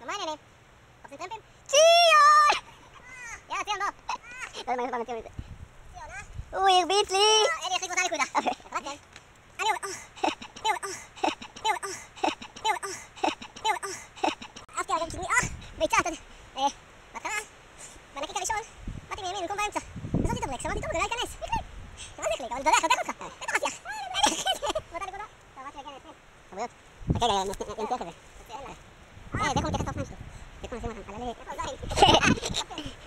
מה העניינים? עושים טרמפים? ציון! יאללה, ציון, בוא. לא יודע מה אני ציון מזה. ציון, הוא הרביץ לי! אלי החליק אותה נקודה. החלטתם? אני עובד, אני עובד, אני עובד, אני עובד, אני עובד. אהבתי על הגב קדמי, ביצה, אתה יודע. בהתחלה, בנקיק הראשון, באתי מימין במקום באמצע. עשיתי את הברקס, אמרתי, טוב, אולי ייכנס. החליק. מה זה החליק? אבל דולח, חותך אותך. בטח חתיך. באותה נקודה. טוב, אמרתי להגיע לפני. חברות. חכה, נמתח את זה. זה איך הוא מתייחס לאופניים שלו. זה כמו נשים אותם, עלה לי. איפה זין?